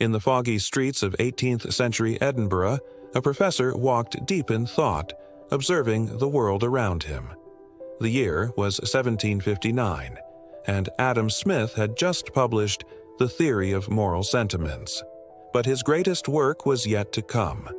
In the foggy streets of 18th-century Edinburgh, a professor walked deep in thought, observing the world around him. The year was 1759, and Adam Smith had just published The Theory of Moral Sentiments. But his greatest work was yet to come,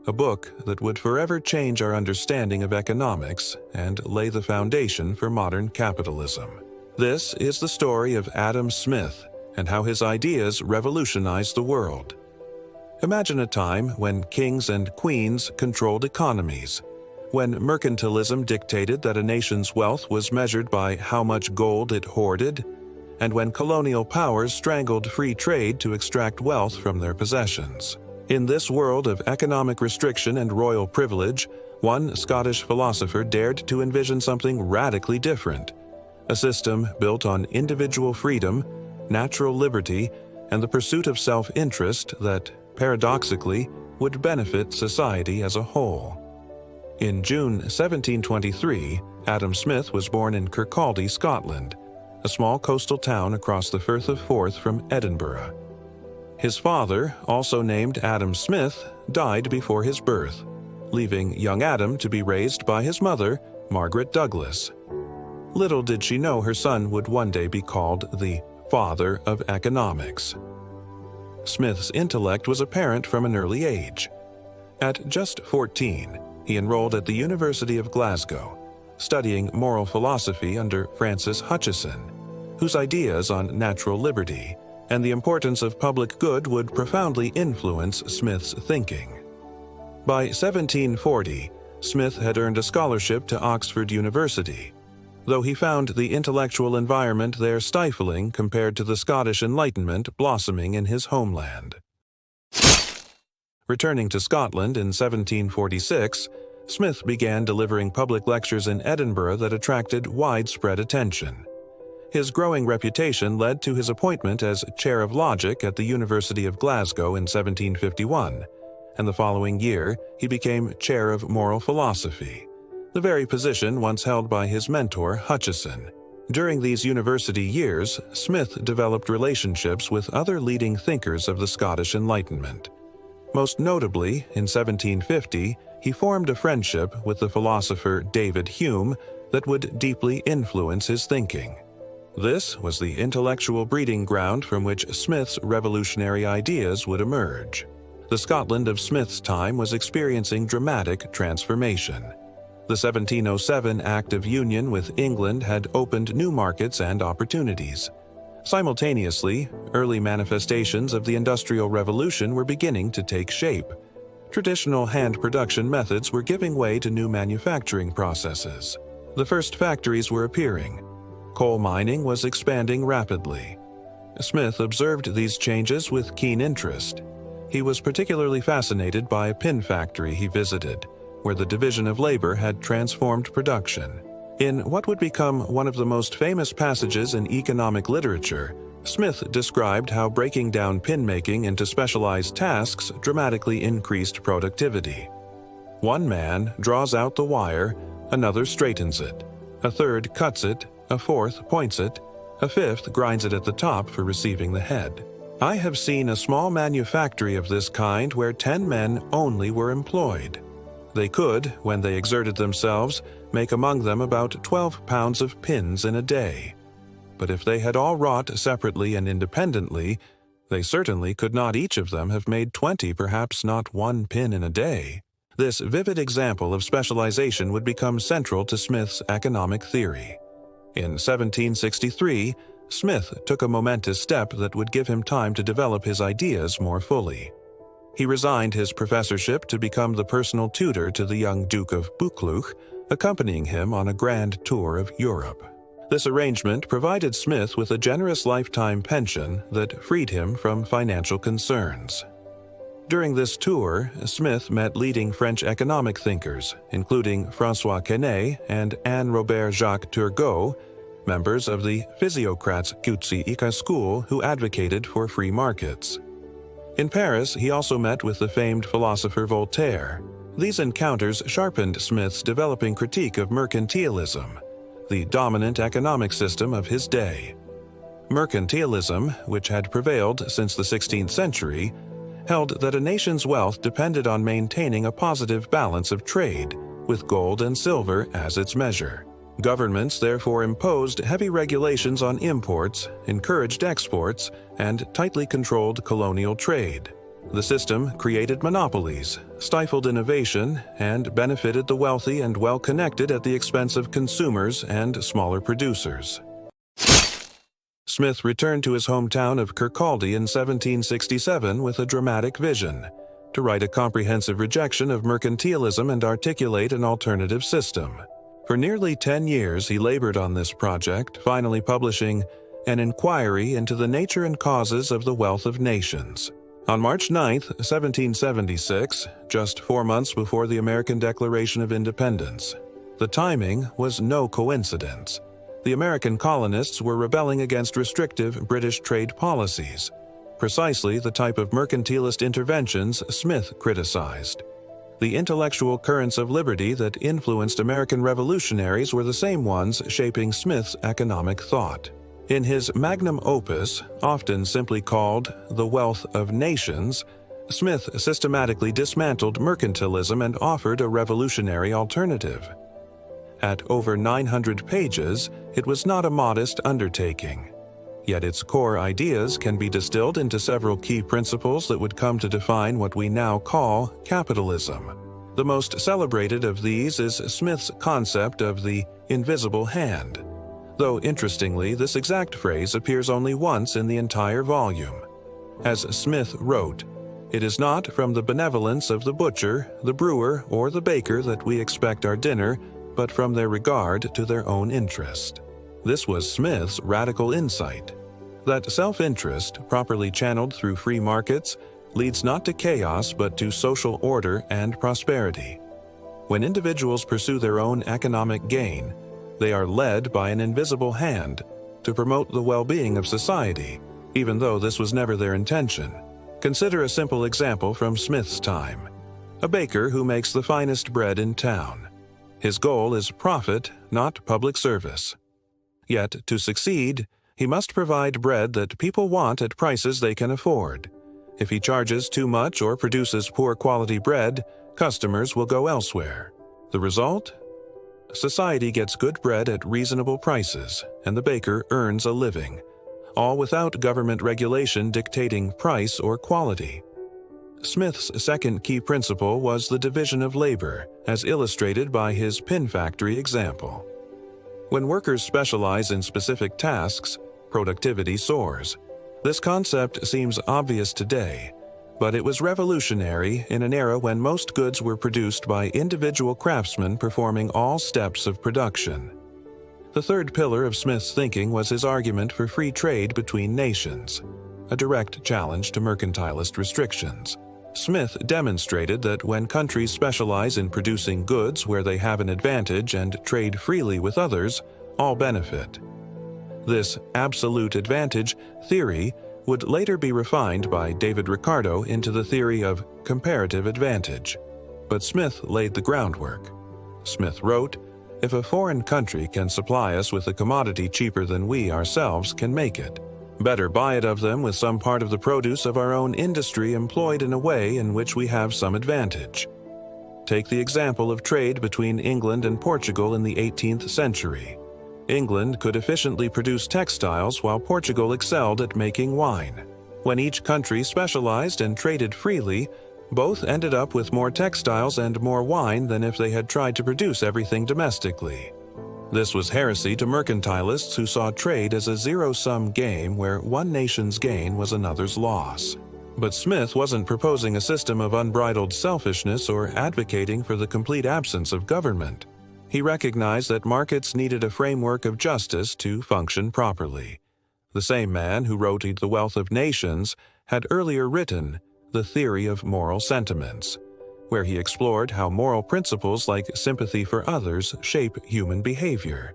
a book that would forever change our understanding of economics and lay the foundation for modern capitalism. This is the story of Adam Smith and how his ideas revolutionized the world. Imagine a time when kings and queens controlled economies, when mercantilism dictated that a nation's wealth was measured by how much gold it hoarded, and when colonial powers strangled free trade to extract wealth from their possessions. In this world of economic restriction and royal privilege, one Scottish philosopher dared to envision something radically different, a system built on individual freedom, natural liberty, and the pursuit of self-interest that, paradoxically, would benefit society as a whole. In June 1723, Adam Smith was born in Kirkcaldy, Scotland, a small coastal town across the Firth of Forth from Edinburgh. His father, also named Adam Smith, died before his birth, leaving young Adam to be raised by his mother, Margaret Douglas. Little did she know her son would one day be called the father of economics. Smith's intellect was apparent from an early age. At just 14, he enrolled at the University of Glasgow, studying moral philosophy under Francis Hutcheson, whose ideas on natural liberty and the importance of public good would profoundly influence Smith's thinking. By 1740, Smith had earned a scholarship to Oxford University, though he found the intellectual environment there stifling compared to the Scottish Enlightenment blossoming in his homeland. Returning to Scotland in 1746, Smith began delivering public lectures in Edinburgh that attracted widespread attention. His growing reputation led to his appointment as Chair of Logic at the University of Glasgow in 1751, and the following year he became Chair of Moral Philosophy, the very position once held by his mentor Hutcheson. During these university years, Smith developed relationships with other leading thinkers of the Scottish Enlightenment. Most notably, in 1750, he formed a friendship with the philosopher David Hume that would deeply influence his thinking. This was the intellectual breeding ground from which Smith's revolutionary ideas would emerge. The Scotland of Smith's time was experiencing dramatic transformation. The 1707 Act of Union with England had opened new markets and opportunities. Simultaneously, early manifestations of the Industrial Revolution were beginning to take shape. Traditional hand production methods were giving way to new manufacturing processes. The first factories were appearing. Coal mining was expanding rapidly. Smith observed these changes with keen interest. He was particularly fascinated by a pin factory he visited, where the division of labor had transformed production. In what would become one of the most famous passages in economic literature, Smith described how breaking down pin making into specialized tasks dramatically increased productivity. One man draws out the wire, another straightens it, a third cuts it, a fourth points it, a fifth grinds it at the top for receiving the head. I have seen a small manufactory of this kind where 10 men only were employed. They could, when they exerted themselves, make among them about 12 pounds of pins in a day. But if they had all wrought separately and independently, they certainly could not each of them have made 20, perhaps not 1 pin in a day. This vivid example of specialization would become central to Smith's economic theory. In 1763, Smith took a momentous step that would give him time to develop his ideas more fully. He resigned his professorship to become the personal tutor to the young Duke of Buccleuch, accompanying him on a grand tour of Europe. This arrangement provided Smith with a generous lifetime pension that freed him from financial concerns. During this tour, Smith met leading French economic thinkers, including François Quesnay and Anne-Robert Jacques Turgot, members of the Physiocrats Kutsi-Ika school who advocated for free markets. In Paris, he also met with the famed philosopher Voltaire. These encounters sharpened Smith's developing critique of mercantilism, the dominant economic system of his day. Mercantilism, which had prevailed since the 16th century, held that a nation's wealth depended on maintaining a positive balance of trade, with gold and silver as its measure. Governments therefore imposed heavy regulations on imports, encouraged exports, and tightly controlled colonial trade. The system created monopolies, stifled innovation, and benefited the wealthy and well-connected at the expense of consumers and smaller producers. Smith returned to his hometown of Kirkcaldy in 1767 with a dramatic vision: to write a comprehensive rejection of mercantilism and articulate an alternative system. For nearly 10 years he labored on this project, finally publishing An Inquiry into the Nature and Causes of the Wealth of Nations. On March 9, 1776, just 4 months before the American Declaration of Independence. The timing was no coincidence. The American colonists were rebelling against restrictive British trade policies, precisely the type of mercantilist interventions Smith criticized. The intellectual currents of liberty that influenced American revolutionaries were the same ones shaping Smith's economic thought. In his magnum opus, often simply called The Wealth of Nations, Smith systematically dismantled mercantilism and offered a revolutionary alternative. At over 900 pages, it was not a modest undertaking. Yet its core ideas can be distilled into several key principles that would come to define what we now call capitalism. The most celebrated of these is Smith's concept of the invisible hand, though interestingly, this exact phrase appears only once in the entire volume. As Smith wrote, "It is not from the benevolence of the butcher, the brewer, or the baker that we expect our dinner, but from their regard to their own interest." This was Smith's radical insight, that self-interest, properly channeled through free markets, leads not to chaos but to social order and prosperity. When individuals pursue their own economic gain, they are led by an invisible hand to promote the well-being of society, even though this was never their intention. Consider a simple example from Smith's time: a baker who makes the finest bread in town. His goal is profit, not public service. Yet, to succeed, he must provide bread that people want at prices they can afford. If he charges too much or produces poor quality bread, customers will go elsewhere. The result? Society gets good bread at reasonable prices, and the baker earns a living, all without government regulation dictating price or quality. Smith's second key principle was the division of labor, as illustrated by his pin factory example. When workers specialize in specific tasks, productivity soars. This concept seems obvious today, but it was revolutionary in an era when most goods were produced by individual craftsmen performing all steps of production. The third pillar of Smith's thinking was his argument for free trade between nations, a direct challenge to mercantilist restrictions. Smith demonstrated that when countries specialize in producing goods where they have an advantage and trade freely with others, all benefit. This absolute advantage theory would later be refined by David Ricardo into the theory of comparative advantage. But Smith laid the groundwork. Smith wrote, "If a foreign country can supply us with a commodity cheaper than we ourselves can make it, better buy it of them with some part of the produce of our own industry employed in a way in which we have some advantage." Take the example of trade between England and Portugal in the 18th century. England could efficiently produce textiles while Portugal excelled at making wine. When each country specialized and traded freely, both ended up with more textiles and more wine than if they had tried to produce everything domestically. This was heresy to mercantilists who saw trade as a zero-sum game where one nation's gain was another's loss. But Smith wasn't proposing a system of unbridled selfishness or advocating for the complete absence of government. He recognized that markets needed a framework of justice to function properly. The same man who wrote The Wealth of Nations had earlier written The Theory of Moral Sentiments, where he explored how moral principles like sympathy for others shape human behavior.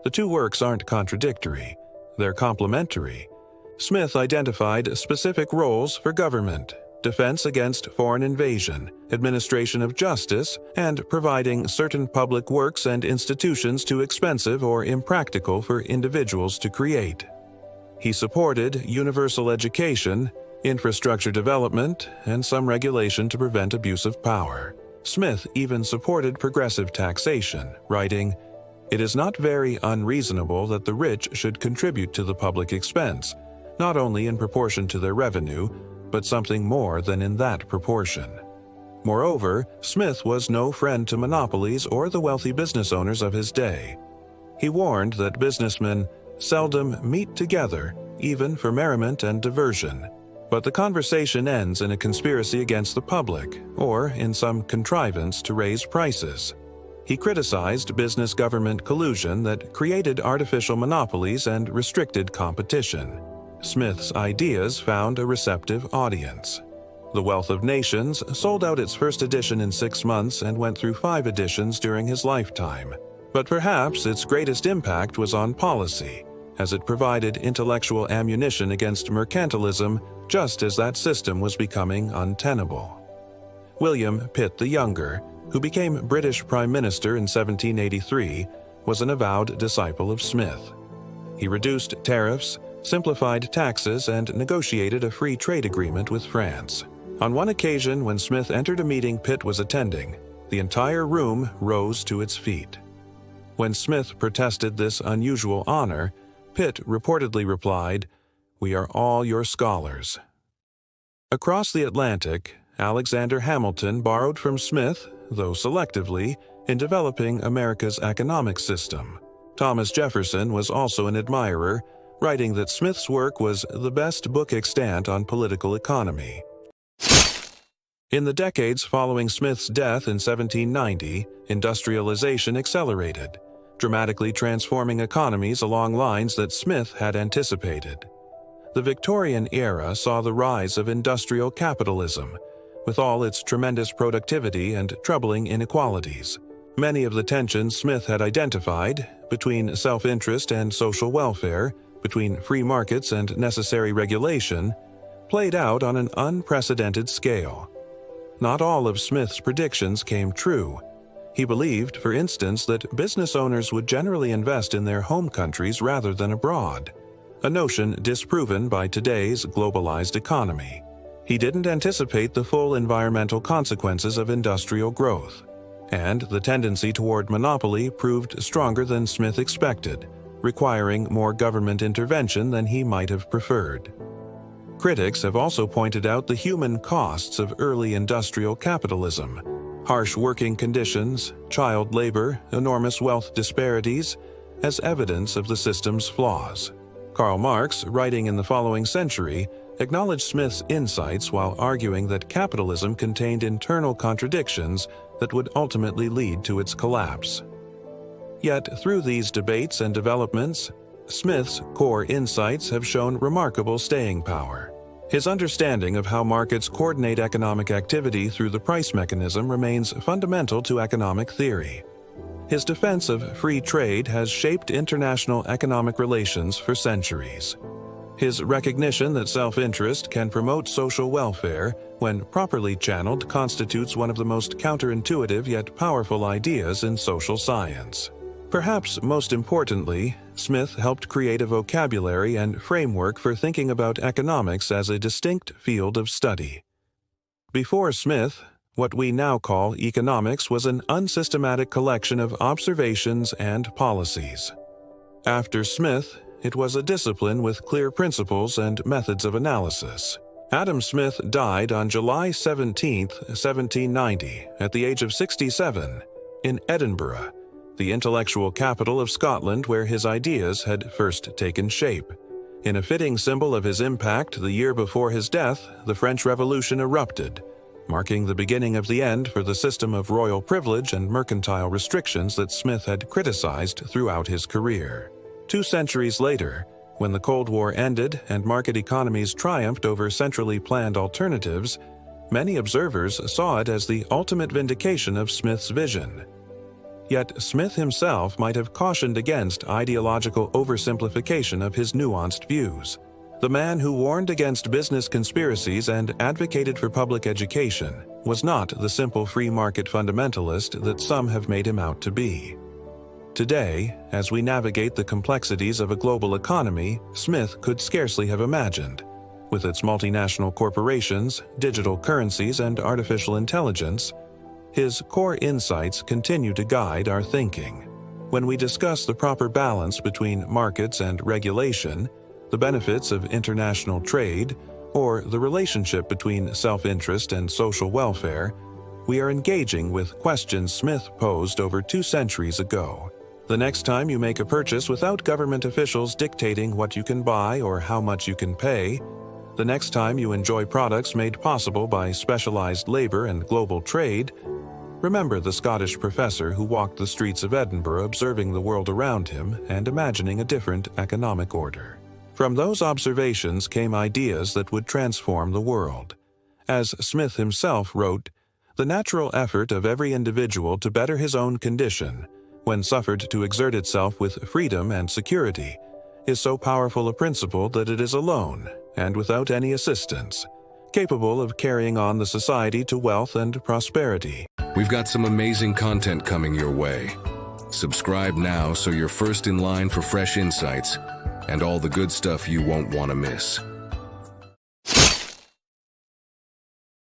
The two works aren't contradictory, they're complementary. Smith identified specific roles for government: defense against foreign invasion, administration of justice, and providing certain public works and institutions too expensive or impractical for individuals to create. He supported universal education, infrastructure development, and some regulation to prevent abuse of power. Smith even supported progressive taxation, writing, "It is not very unreasonable that the rich should contribute to the public expense, not only in proportion to their revenue, but something more than in that proportion." Moreover, Smith was no friend to monopolies or the wealthy business owners of his day. He warned that businessmen seldom meet together, even for merriment and diversion, but the conversation ends in a conspiracy against the public, or in some contrivance to raise prices. He criticized business-government collusion that created artificial monopolies and restricted competition. Smith's ideas found a receptive audience. The Wealth of Nations sold out its first edition in 6 months and went through 5 editions during his lifetime. But perhaps its greatest impact was on policy, as it provided intellectual ammunition against mercantilism just as that system was becoming untenable. William Pitt the Younger, who became British Prime Minister in 1783, was an avowed disciple of Smith. He reduced tariffs, simplified taxes, and negotiated a free trade agreement with France. On one occasion, when Smith entered a meeting Pitt was attending, the entire room rose to its feet. When Smith protested this unusual honor, Pitt reportedly replied, "We are all your scholars." Across the Atlantic, Alexander Hamilton borrowed from Smith, though selectively, in developing America's economic system. Thomas Jefferson was also an admirer, writing that Smith's work was the best book extant on political economy. In the decades following Smith's death in 1790, industrialization accelerated, dramatically transforming economies along lines that Smith had anticipated. The Victorian era saw the rise of industrial capitalism, with all its tremendous productivity and troubling inequalities. Many of the tensions Smith had identified, between self-interest and social welfare, between free markets and necessary regulation, played out on an unprecedented scale. Not all of Smith's predictions came true. He believed, for instance, that business owners would generally invest in their home countries rather than abroad, a notion disproven by today's globalized economy. He didn't anticipate the full environmental consequences of industrial growth, and the tendency toward monopoly proved stronger than Smith expected, requiring more government intervention than he might have preferred. Critics have also pointed out the human costs of early industrial capitalism: harsh working conditions, child labor, enormous wealth disparities, as evidence of the system's flaws. Karl Marx, writing in the following century, acknowledged Smith's insights while arguing that capitalism contained internal contradictions that would ultimately lead to its collapse. Yet, through these debates and developments, Smith's core insights have shown remarkable staying power. His understanding of how markets coordinate economic activity through the price mechanism remains fundamental to economic theory. His defense of free trade has shaped international economic relations for centuries. His recognition that self-interest can promote social welfare, when properly channeled, constitutes one of the most counterintuitive yet powerful ideas in social science. Perhaps most importantly, Smith helped create a vocabulary and framework for thinking about economics as a distinct field of study. Before Smith, what we now call economics was an unsystematic collection of observations and policies. After Smith, it was a discipline with clear principles and methods of analysis. Adam Smith died on July 17, 1790, at the age of 67, in Edinburgh, the intellectual capital of Scotland where his ideas had first taken shape. In a fitting symbol of his impact, the year before his death, the French Revolution erupted, marking the beginning of the end for the system of royal privilege and mercantile restrictions that Smith had criticized throughout his career. 2 centuries later, when the Cold War ended and market economies triumphed over centrally planned alternatives, many observers saw it as the ultimate vindication of Smith's vision. Yet Smith himself might have cautioned against ideological oversimplification of his nuanced views. The man who warned against business conspiracies and advocated for public education was not the simple free market fundamentalist that some have made him out to be. Today, as we navigate the complexities of a global economy Smith could scarcely have imagined, with its multinational corporations, digital currencies, and artificial intelligence, his core insights continue to guide our thinking. When we discuss the proper balance between markets and regulation, the benefits of international trade, or the relationship between self-interest and social welfare, we are engaging with questions Smith posed over 2 centuries ago. The next time you make a purchase without government officials dictating what you can buy or how much you can pay, the next time you enjoy products made possible by specialized labor and global trade, remember the Scottish professor who walked the streets of Edinburgh observing the world around him and imagining a different economic order. From those observations came ideas that would transform the world. As Smith himself wrote, "The natural effort of every individual to better his own condition, when suffered to exert itself with freedom and security, is so powerful a principle that it is alone, and without any assistance, capable of carrying on the society to wealth and prosperity." We've got some amazing content coming your way. Subscribe now so you're first in line for fresh insights and all the good stuff you won't want to miss.